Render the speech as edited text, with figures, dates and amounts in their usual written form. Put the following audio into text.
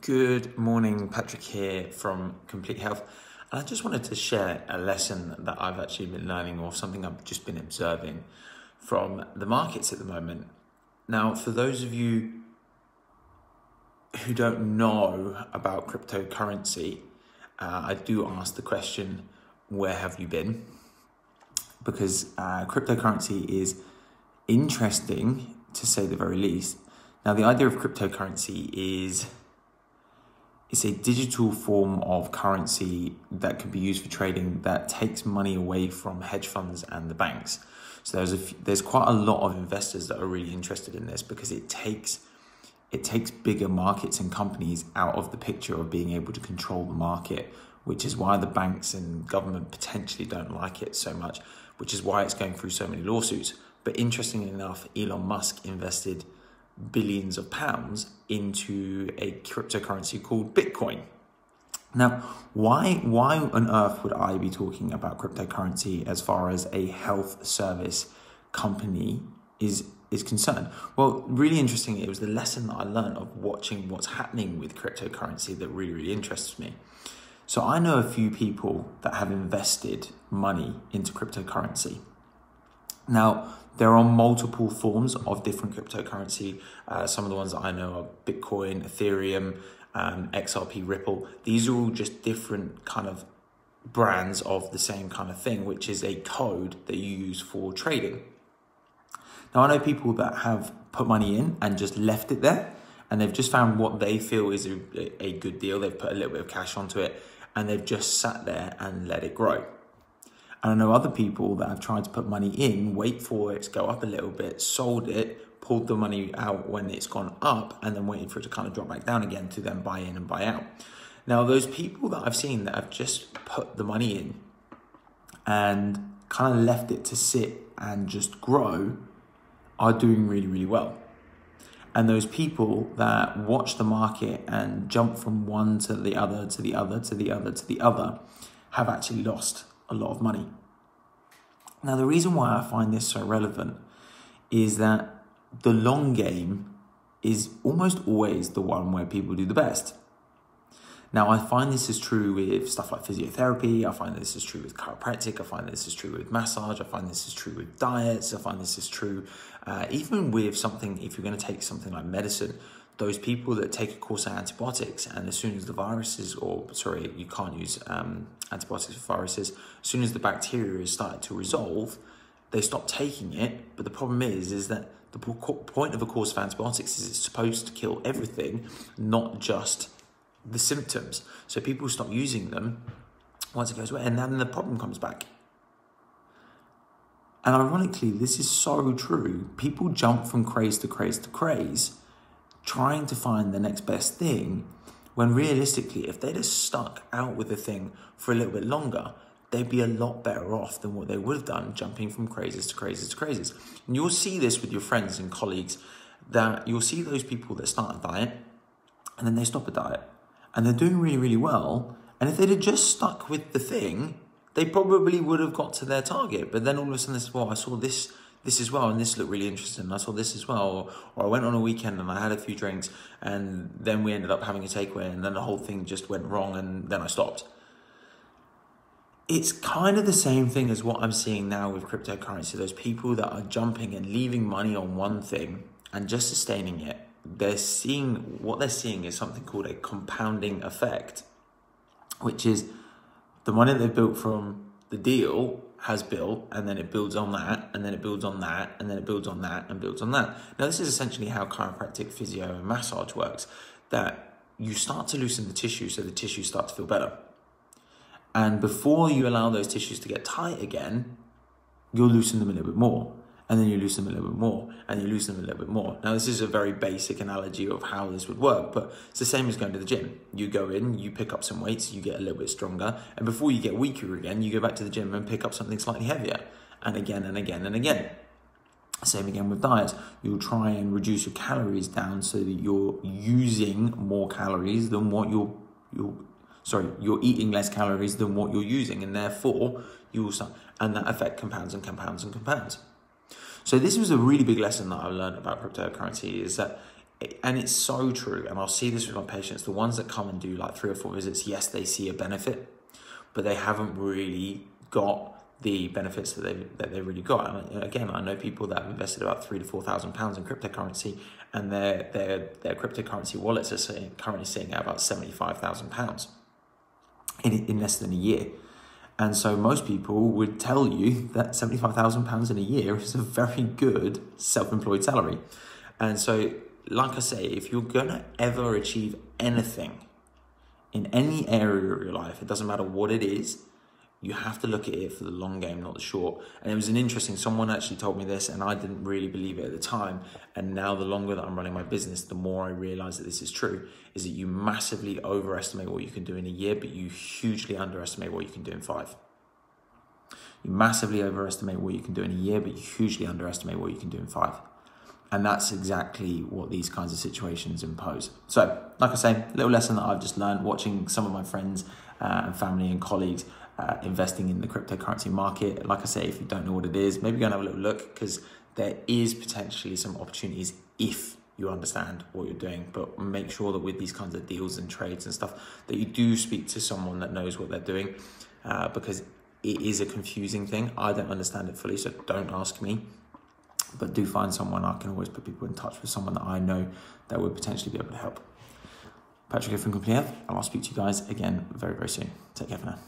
Good morning, Patrick here from Complete Health. And I just wanted to share a lesson that I've actually been learning, or something I've just been observing from the markets at the moment. Now, for those of you who don't know about cryptocurrency, I do ask the question, where have you been? Because cryptocurrency is interesting, to say the very least. Now, the idea of cryptocurrency is it's a digital form of currency that can be used for trading that takes money away from hedge funds and the banks. So there's quite a lot of investors that are really interested in this, because it takes bigger markets and companies out of the picture of being able to control the market, which is why the banks and government potentially don't like it so much, which is why it's going through so many lawsuits. But interestingly enough, Elon Musk invested billions of pounds into a cryptocurrency called BitCoin. Now, why on earth would I be talking about cryptocurrency as far as a health service company is concerned? Well, really interesting, it was the lesson that I learned of watching what's happening with cryptocurrency that really interests me. So I know a few people that have invested money into cryptocurrency. Now, there are multiple forms of different cryptocurrency. Some of the ones that I know are Bitcoin, Ethereum, XRP, Ripple. These are all just different kind of brands of the same kind of thing, which is a code that you use for trading. Now, I know people that have put money in and just left it there, and they've just found what they feel is a good deal. They've put a little bit of cash onto it, and they've just sat there and let it grow. And I know other people that have tried to put money in, wait for it to go up a little bit, sold it, pulled the money out when it's gone up, and then waiting for it to kind of drop back down again to then buy in and buy out. Now, those people that I've seen that have just put the money in and kind of left it to sit and just grow are doing really, really well. And those people that watch the market and jump from one to the other, to the other, to the other, to the other, have actually lost a lot of money. Now, the reason why I find this so relevant is that the long game is almost always the one where people do the best. Now, I find this is true with stuff like physiotherapy. I find this is true with chiropractic. I find this is true with massage. I find this is true with diets. I find this is true even with something, if you're going to take something like medicine, those people that take a course of antibiotics, and as soon as the viruses, you can't use antibiotics for viruses, as soon as the bacteria is started to resolve, they stop taking it. But the problem is that the point of a course of antibiotics is it's supposed to kill everything, not just the symptoms. So people stop using them once it goes away, and then the problem comes back. And ironically, this is so true. People jump from craze to craze to craze, trying to find the next best thing, when realistically, if they'd have stuck out with the thing for a little bit longer, they'd be a lot better off than what they would have done jumping from crazes to crazes to crazes. And you'll see this with your friends and colleagues, that you'll see those people that start a diet and then they stop a diet and they're doing really, really well. And if they'd have just stuck with the thing, they probably would have got to their target. But then all of a sudden, I saw this as well, and this looked really interesting. I saw this as well, or I went on a weekend and I had a few drinks, and then we ended up having a takeaway, and then the whole thing just went wrong, and then I stopped. It's kind of the same thing as what I'm seeing now with cryptocurrency. Those people that are jumping and leaving money on one thing and just sustaining it, what they're seeing is something called a compounding effect, which is the money they built from the deal has built, and then it builds on that, and then it builds on that, and then it builds on that, and builds on that. Now, this is essentially how chiropractic, physio, and massage works, that you start to loosen the tissue so the tissues start to feel better. And before you allow those tissues to get tight again, you'll loosen them a little bit more, and then you loosen them a little bit more, and you loosen them a little bit more. Now, this is a very basic analogy of how this would work, but it's the same as going to the gym. You go in, you pick up some weights, you get a little bit stronger, and before you get weaker again, you go back to the gym and pick up something slightly heavier, and again, and again, and again. Same again with diets. You'll try and reduce your calories down so that you're using more calories than what you're eating less calories than what you're using, and therefore you will start, and that effect compounds and compounds and compounds. So this was a really big lesson that I learned about cryptocurrency, is that And it's so true. And I'll see this with my patients. The ones that come and do like 3 or 4 visits, yes, they see a benefit, but they haven't really got the benefits that they really got. And again, I know people that have invested about £3,000 to £4,000 in cryptocurrency, and their cryptocurrency wallets are currently sitting at about £75,000 in less than a year. And so most people would tell you that £75,000 in a year is a very good self-employed salary. And so, like I say, if you're gonna ever achieve anything in any area of your life, it doesn't matter what it is, you have to look at it for the long game, not the short. And it was someone actually told me this, and I didn't really believe it at the time. And now the longer that I'm running my business, the more I realize that this is true, is that you massively overestimate what you can do in a year, but you hugely underestimate what you can do in 5. You massively overestimate what you can do in a year, but you hugely underestimate what you can do in 5. And that's exactly what these kinds of situations impose. So, like I say, a little lesson that I've just learned watching some of my friends and family and colleagues investing in the cryptocurrency market. Like I say, if you don't know what it is, maybe go and have a little look, because there is potentially some opportunities if you understand what you're doing. But make sure that with these kinds of deals and trades and stuff, that you do speak to someone that knows what they're doing, because it is a confusing thing. I don't understand it fully, so don't ask me. But do find someone. I can always put people in touch with someone that I know that would potentially be able to help. Patrick here from Complete Health, and I'll speak to you guys again very, very soon. Take care for now.